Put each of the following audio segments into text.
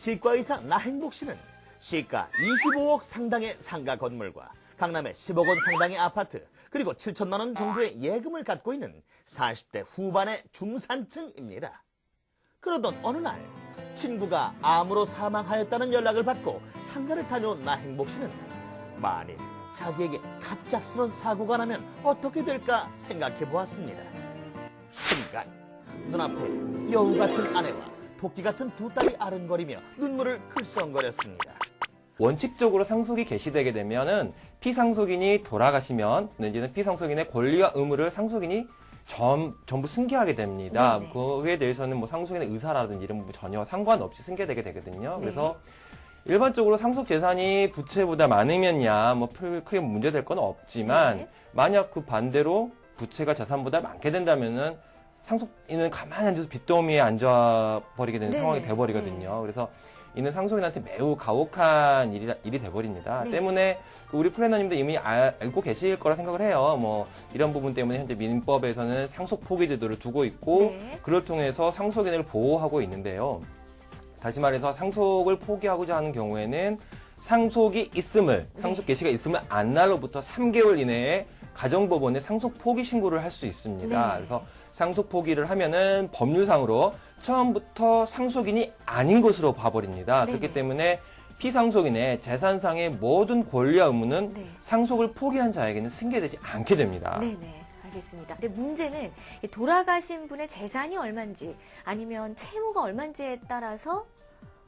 치과의사 나행복 씨는 시가 25억 상당의 상가 건물과 강남의 10억 원 상당의 아파트 그리고 7천만 원 정도의 예금을 갖고 있는 40대 후반의 중산층입니다. 그러던 어느 날 친구가 암으로 사망하였다는 연락을 받고 상가를 다녀온 나행복 씨는 만일 자기에게 갑작스런 사고가 나면 어떻게 될까 생각해 보았습니다. 순간 눈앞에 여우 같은 아내와 토끼 같은 두 딸이 아른거리며 눈물을 글썽거렸습니다. 원칙적으로 상속이 개시되게 되면은 피상속인이 돌아가시면 내지는 피상속인의 권리와 의무를 상속인이 전부 승계하게 됩니다. 네네. 그에 대해서는 뭐 상속인의 의사라든지 이런 부분 전혀 상관없이 승계되게 되거든요. 네. 그래서 일반적으로 상속 재산이 부채보다 많으면야 뭐 크게 문제될 건 없지만 네. 만약 그 반대로 부채가 재산보다 많게 된다면은 상속인은 가만히 앉아서 빚더미에 앉아버리게 되는 네네. 상황이 돼버리거든요. 그래서 이는 상속인한테 매우 가혹한 일이 돼버립니다. 네. 때문에 우리 플래너님도 이미 알고 계실 거라 생각을 해요. 뭐 이런 부분 때문에 현재 민법에서는 상속 포기 제도를 두고 있고 네. 그걸 통해서 상속인을 보호하고 있는데요. 다시 말해서 상속을 포기하고자 하는 경우에는 상속이 있음을 상속 개시가 있음을 안 날로부터 3개월 이내에 가정법원에 상속 포기 신고를 할 수 있습니다. 네. 그래서 상속 포기를 하면은 법률상으로 처음부터 상속인이 아닌 것으로 봐버립니다. 네네. 그렇기 때문에 피상속인의 재산상의 모든 권리와 의무는 네. 상속을 포기한 자에게는 승계되지 않게 됩니다. 네네. 알겠습니다. 근데 문제는 이 돌아가신 분의 재산이 얼마인지 아니면 채무가 얼마인지에 따라서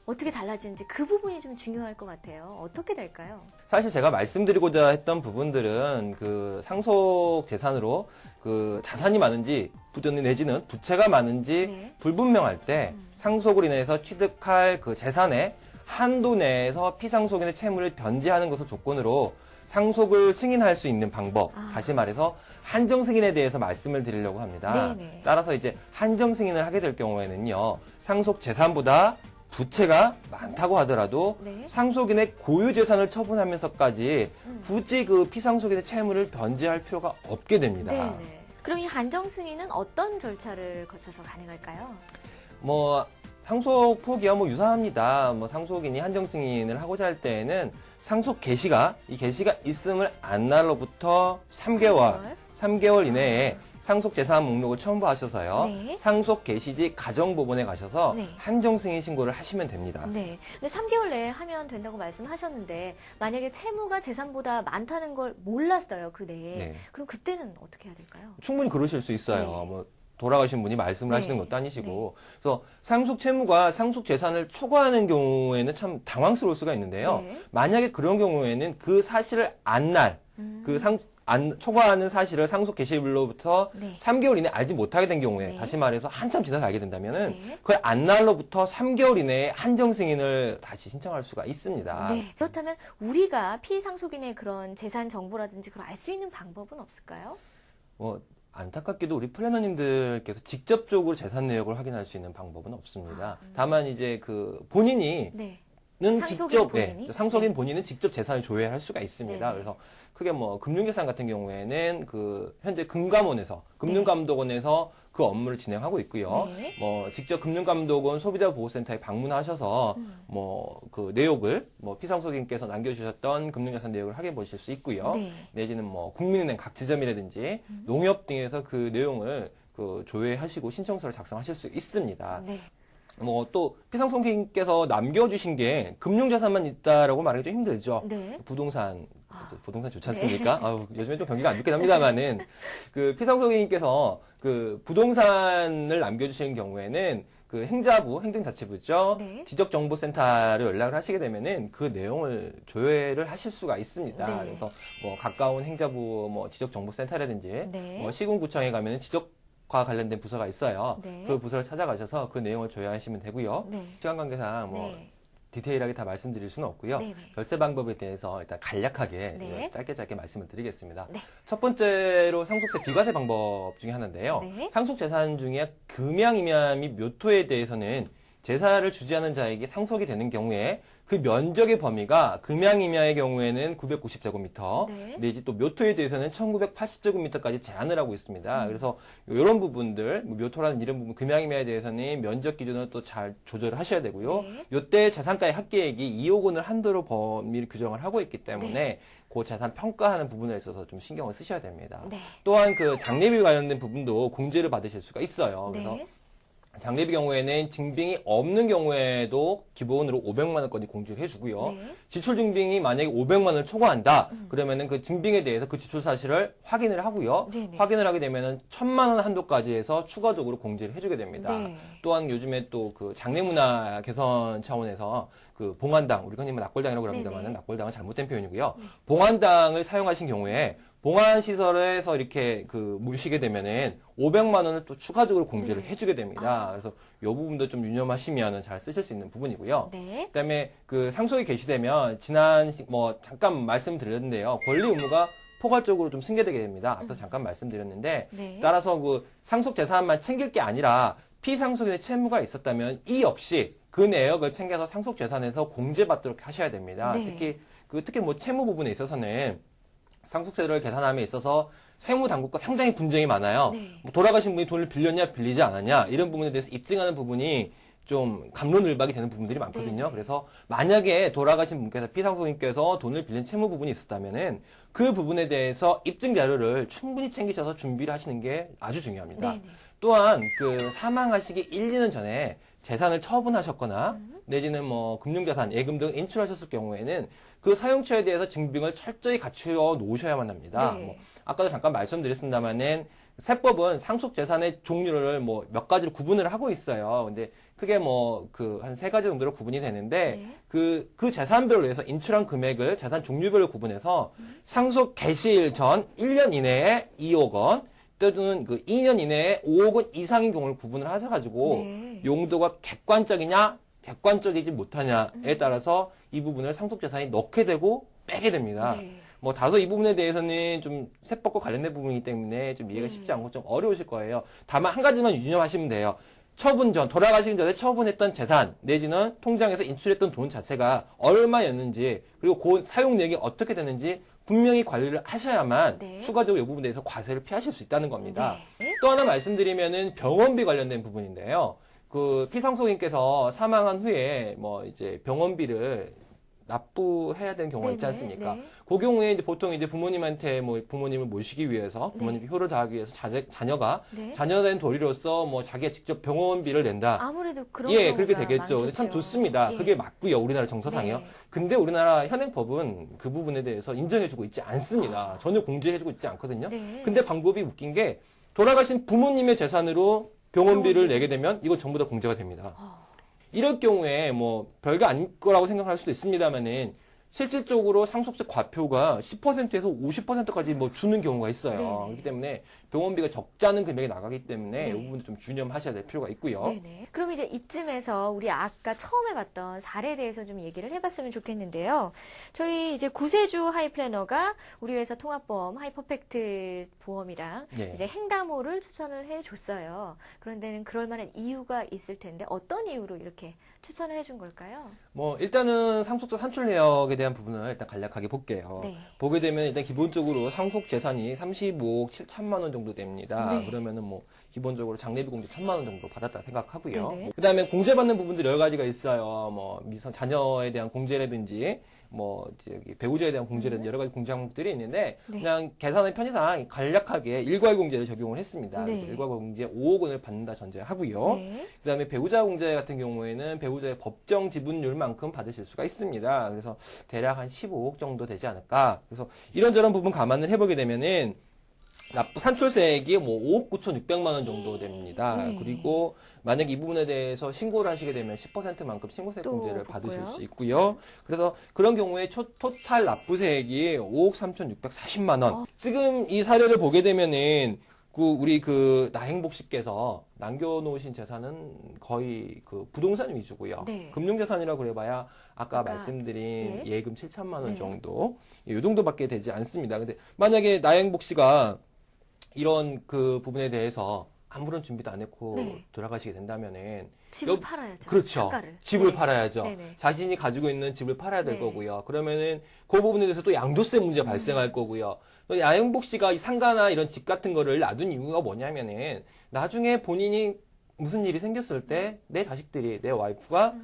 어떻게 달라지는지 그 부분이 좀 중요할 것 같아요. 어떻게 될까요? 사실 제가 말씀드리고자 했던 부분들은 그 상속 재산으로 그 자산이 많은지 내지는 부채가 많은지 네. 불분명할 때 상속으로 인해서 취득할 그 재산의 한도 내에서 피상속인의 채무를 변제하는 것을 조건으로 상속을 승인할 수 있는 방법, 다시 말해서 한정 승인에 대해서 말씀을 드리려고 합니다. 네네. 따라서 이제 한정 승인을 하게 될 경우에는요, 상속 재산보다 부채가 많다고 하더라도 네. 상속인의 고유 재산을 처분하면서까지 굳이 그 피상속인의 채무를 변제할 필요가 없게 됩니다. 네네. 그럼 이 한정 승인은 어떤 절차를 거쳐서 가능할까요? 뭐 상속 포기와 뭐 유사합니다. 뭐 상속인이 한정 승인을 하고자 할 때에는 상속 개시가 있음을 안 날로부터 3개월 이내에 상속 재산 목록을 첨부하셔서요. 네. 상속 개시지 가정법원에 가셔서 네. 한정 승인 신고를 하시면 됩니다. 네. 근데 3개월 내에 하면 된다고 말씀하셨는데 만약에 채무가 재산보다 많다는 걸 몰랐어요. 그 내에. 네. 그럼 그때는 어떻게 해야 될까요? 충분히 그러실 수 있어요. 네. 뭐 돌아가신 분이 말씀을 네. 하시는 것도 아니시고. 그래서 상속 채무가 상속 재산을 초과하는 경우에는 참 당황스러울 수가 있는데요. 네. 만약에 그런 경우에는 그 사실을 초과하는 사실을 상속 개시일로부터 네. 3개월 이내에 알지 못하게 된 경우에 네. 다시 말해서 한참 지나서 알게 된다면은 네. 그 안날로부터 3개월 이내에 한정 승인을 다시 신청할 수가 있습니다. 네. 그렇다면 우리가 피상속인의 그런 재산 정보라든지 그걸 알 수 있는 방법은 없을까요? 뭐 안타깝게도 우리 플래너님들께서 직접적으로 재산 내역을 확인할 수 있는 방법은 없습니다. 다만 이제 그 본인이 네. 는 상속인 직접 본인이? 상속인 네. 본인은 직접 재산을 조회할 수가 있습니다. 네네. 그래서 크게 뭐 금융재산 같은 경우에는 그 현재 금감원에서 금융감독원에서 그 업무를 진행하고 있고요. 네. 뭐 직접 금융감독원 소비자보호센터에 방문하셔서 뭐 그 내역을 뭐 피상속인께서 남겨주셨던 금융자산 내역을 확인해 보실 수 있고요. 네. 내지는 뭐 국민은행 각 지점이라든지 농협 등에서 그 내용을 그 조회하시고 신청서를 작성하실 수 있습니다. 네. 뭐 또 피상속인께서 남겨주신 게 금융자산만 있다라고 말하기 좀 힘들죠. 네. 부동산 좋지 않습니까? 아유, 요즘에 좀 경기가 안 좋긴 합니다만은 그 피상속인께서 그 부동산을 남겨주시는 경우에는 그 행자부, 행정자치부죠. 네. 지적정보센터로 연락을 하시게 되면은 그 내용을 조회를 하실 수가 있습니다. 네. 그래서 뭐 가까운 행자부 뭐 지적정보센터라든지 네. 뭐 시군구청에 가면은 과 관련된 부서가 있어요. 네. 그 부서를 찾아가셔서 그 내용을 조회하시면 되고요. 네. 시간 관계상 뭐 네. 디테일하게 다 말씀드릴 수는 없고요. 네네. 결세 방법에 대해서 일단 간략하게 네. 짧게 말씀을 드리겠습니다. 네. 첫 번째로 상속세 비과세 방법 중에 하나인데요. 네. 상속 재산 중에 금양임야및 묘토에 대해서는 제사를 주지하는 자에게 상속이 되는 경우에 그 면적의 범위가 금양임야의 경우에는 990제곱미터, 네. 내지 또 묘토에 대해서는 1980제곱미터까지 제한을 하고 있습니다. 그래서 이런 부분들, 뭐 묘토라는 이런 부분, 금양임야에 대해서는 면적 기준을 또 잘 조절을 하셔야 되고요. 네. 요때 자산가의 합계액이 2억 원을 한도로 범위를 규정을 하고 있기 때문에 네. 그 자산 평가하는 부분에 있어서 좀 신경을 쓰셔야 됩니다. 네. 또한 그 장례비 관련된 부분도 공제를 받으실 수가 있어요. 그래서 네. 장례비 경우에는 증빙이 없는 경우에도 기본으로 500만 원까지 공제를 해주고요. 네. 지출 증빙이 만약에 500만 원을 초과한다. 그러면은 그 증빙에 대해서 그 지출 사실을 확인을 하고요. 네네. 확인을 하게 되면은 1,000만 원 한도까지 해서 추가적으로 공제를 해주게 됩니다. 네. 또한 요즘에 또 그 장례 문화 개선 차원에서 그 봉안당, 우리 흔히 낙골당이라고 그럽니다만 네네. 낙골당은 잘못된 표현이고요. 봉안당을 사용하신 경우에 봉안 시설에서 이렇게 그 모시게 되면은 500만 원을 또 추가적으로 공제를 네. 해주게 됩니다. 그래서 이 부분도 좀 유념하시면 잘 쓰실 수 있는 부분이고요. 네. 그다음에 그 상속이 개시되면 지난 뭐 잠깐 말씀드렸는데요. 권리 의무가 포괄적으로 좀 승계되게 됩니다. 앞서 잠깐 말씀드렸는데 네. 따라서 그 상속 재산만 챙길 게 아니라 피상속인의 채무가 있었다면 이 없이 그 내역을 챙겨서 상속 재산에서 공제받도록 하셔야 됩니다. 네. 특히 뭐 채무 부분에 있어서는 상속세를 계산함에 있어서 세무 당국과 상당히 분쟁이 많아요. 네. 뭐 돌아가신 분이 돈을 빌렸냐 빌리지 않았냐 이런 부분에 대해서 입증하는 부분이 좀 갑론을박이 되는 부분들이 많거든요. 네. 그래서 만약에 돌아가신 분께서 피상속인께서 돈을 빌린 채무 부분이 있었다면은 그 부분에 대해서 입증 자료를 충분히 챙기셔서 준비를 하시는 게 아주 중요합니다. 네. 또한 그 사망하시기 1, 2년 전에 재산을 처분하셨거나 내지는 뭐 금융자산, 예금 등 인출하셨을 경우에는 그 사용처에 대해서 증빙을 철저히 갖추어 놓으셔야만 합니다. 네. 뭐 아까도 잠깐 말씀드렸습니다만은 세법은 상속 재산의 종류를 뭐 몇 가지로 구분을 하고 있어요. 근데 크게 뭐 그 한 3가지 정도로 구분이 되는데 네. 그 재산별로 해서 인출한 금액을 재산 종류별로 구분해서 상속 개시일 전 1년 이내에 2억 원, 또는 그 2년 이내에 5억 원 이상인 경우를 구분을 하셔가지고 네. 용도가 객관적이냐 객관적이지 못하냐에 따라서 이 부분을 상속재산에 넣게 되고 빼게 됩니다. 네. 뭐 다소 이 부분에 대해서는 좀 세법과 관련된 부분이기 때문에 좀 이해가 네. 쉽지 않고 좀 어려우실 거예요. 다만 한 가지만 유념하시면 돼요. 처분 전, 돌아가시기 전에 처분했던 재산, 내지는 통장에서 인출했던 돈 자체가 얼마였는지, 그리고 그 사용 내역이 어떻게 되는지 분명히 관리를 하셔야만 네. 추가적으로 이 부분에 대해서 과세를 피하실 수 있다는 겁니다. 네. 또 하나 말씀드리면은 병원비 관련된 부분인데요. 그 피상속인께서 사망한 후에 뭐 이제 병원비를 납부해야 되는 경우가 있지 네네, 않습니까? 네. 그 경우에 이제 보통 이제 부모님한테 뭐 부모님을 모시기 위해서 부모님 효를 다하기 위해서 자녀가 네. 자녀된 도리로서 뭐 자기가 직접 병원비를 낸다. 아무래도 그런 예, 경우가 그렇게 되겠죠. 근데 참 많겠죠. 좋습니다. 예. 그게 맞고요. 우리나라 정서상이요. 네. 근데 우리나라 현행법은 그 부분에 대해서 인정해주고 있지 않습니다. 전혀 공제해주고 있지 않거든요. 네. 근데 방법이 웃긴 게 돌아가신 부모님의 재산으로 병원비를 병원비. 내게 되면 이거 전부 다 공제가 됩니다. 어. 이럴 경우에 뭐 별거 아닐 거라고 생각할 수도 있습니다만은 실질적으로 상속세 과표가 10%에서 50%까지 뭐 주는 경우가 있어요. 네네. 그렇기 때문에 병원비가 적지 않은 금액이 나가기 때문에 네. 이 부분도 좀 유념하셔야 될 필요가 있고요. 네네. 그럼 이제 이쯤에서 우리 아까 처음에 봤던 사례에 대해서 좀 얘기를 해봤으면 좋겠는데요. 저희 이제 구세주 하이플래너가 우리 회사 통합보험 하이퍼펙트 보험이랑 네. 이제 행담호를 추천을 해줬어요. 그런데는 그럴 만한 이유가 있을 텐데 어떤 이유로 이렇게 추천을 해준 걸까요? 뭐 일단은 상속자 산출 내역에 대한 부분을 일단 간략하게 볼게요. 네. 보게 되면 일단 기본적으로 상속 재산이 35억 7천만 원 정도 됩니다. 네. 그러면은 뭐 기본적으로 장례비 공제 1,000만 원 정도 받았다 생각하고요. 네네. 그다음에 공제받는 부분들이 여러 가지가 있어요. 뭐 미성 자녀에 대한 공제라든지 뭐 저기 배우자에 대한 공제라든지 여러 가지 공제 항목들이 있는데 네. 그냥 계산의 편의상 간략하게 일괄 공제를 적용을 했습니다. 네. 그래서 일괄 공제 5억 원을 받는다 전제하고요. 네. 그다음에 배우자 공제 같은 경우에는 배우자의 법정 지분율만큼 받으실 수가 있습니다. 그래서 대략 한 15억 정도 되지 않을까. 그래서 이런저런 부분 감안을 해보게 되면은 산출세액이 뭐 5억 9,600만 원 정도 됩니다. 네. 그리고 만약 이 부분에 대해서 신고를 하시게 되면 10%만큼 신고세 또 공제를 붙고요. 받으실 수 있고요. 그래서 그런 경우에 토탈 납부세액이 5억 3,640만 원. 지금 이 사례를 보게 되면은 우리 나행복 씨께서 남겨놓으신 재산은 거의 부동산 위주고요. 네. 금융자산이라고 그래봐야 아까 아까, 말씀드린 예. 예금 7천만 원 네. 정도, 이 정도밖에 되지 않습니다. 근데 만약에 나행복 씨가 이런 부분에 대해서 아무런 준비도 안 했고 네. 돌아가시게 된다면은 집을 팔아야죠. 그렇죠. 상가를. 집을 네. 팔아야죠. 네네. 자신이 가지고 있는 집을 팔아야 될 네. 거고요. 그러면은 그 부분에 대해서 또 양도세 문제가 발생할 거고요. 또 야영복 씨가 이 상가나 이런 집 같은 거를 놔둔 이유가 뭐냐면은 나중에 본인이 무슨 일이 생겼을 때 내 자식들이, 내 와이프가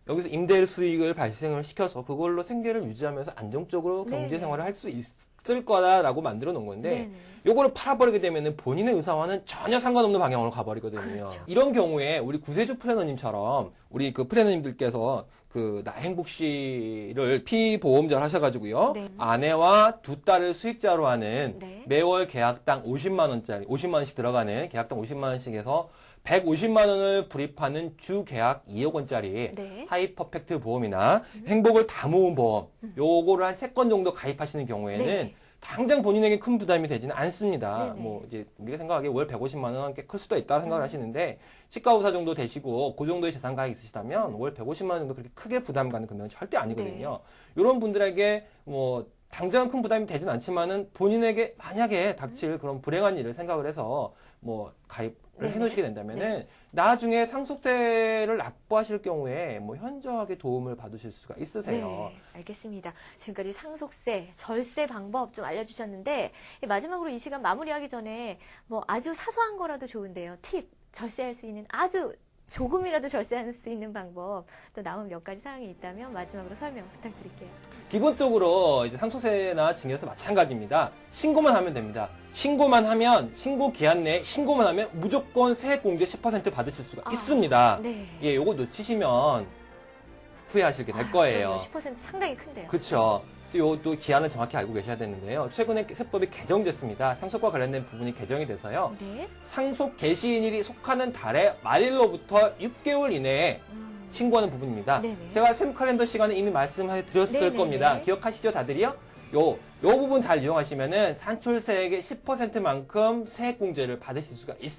여기서 임대 수익을 발생을 시켜서 그걸로 생계를 유지하면서 안정적으로 네네. 경제 생활을 할 수 있을 거다라고 만들어 놓은 건데 네네. 요거를 팔아버리게 되면은 본인의 의사와는 전혀 상관없는 방향으로 가버리거든요. 그렇죠. 이런 경우에 우리 구세주 플래너님처럼 우리 그 플래너님들께서 그 나행복 씨를 피보험자를 하셔가지고요. 네. 아내와 두 딸을 수익자로 하는 네. 매월 계약당 50만 원짜리, 50만 원씩 들어가는 계약당 50만 원씩 해서 150만 원을 불입하는 주 계약 2억 원짜리 네. 하이퍼펙트 보험이나 행복을 다 모은 보험 요거를 한 3건 정도 가입하시는 경우에는 네. 당장 본인에게 큰 부담이 되지는 않습니다. 네네. 뭐 이제 우리가 생각하기에 월 150만 원 꽤 클 수도 있다 생각을 하시는데 치과 의사 정도 되시고 그 정도의 재산 가액이 있으시다면 월 150만 원 정도 그렇게 크게 부담 가는 금액은 절대 아니거든요. 이런 분들에게 뭐 당장 큰 부담이 되진 않지만은 본인에게 만약에 닥칠 그런 불행한 일을 생각을 해서 뭐 가입을 네네. 해놓으시게 된다면은 나중에 상속세를 납부하실 경우에 뭐 현저하게 도움을 받으실 수가 있으세요. 네, 알겠습니다. 지금까지 상속세, 절세 방법 좀 알려주셨는데 마지막으로 이 시간 마무리하기 전에 뭐 아주 사소한 거라도 좋은데요. 팁, 절세할 수 있는 아주 조금이라도 절세할 수 있는 방법 또 남은 몇 가지 사항이 있다면 마지막으로 설명 부탁드릴게요. 기본적으로 이제 상속세나 증여세 마찬가지입니다. 신고만 하면 됩니다. 신고만 하면 신고 기한 내에 신고만 하면 무조건 세액 공제 10% 받으실 수가 있습니다. 네. 예, 요거 놓치시면 후회하시게 될 거예요. 10% 상당히 큰데요. 그렇죠. 또 기한을 정확히 알고 계셔야 되는데요. 최근에 세법이 개정됐습니다. 상속과 관련된 부분이 개정이 돼서요. 네. 상속 개시인일이 속하는 달의 말일로부터 6개월 이내에 신고하는 부분입니다. 네네. 제가 세무 칼렌더 시간에 이미 말씀해 드렸을 네네네. 겁니다. 기억하시죠, 다들이요? 요 부분 잘 이용하시면은 산출세액의 10%만큼 세액 공제를 받으실 수가 있습니다.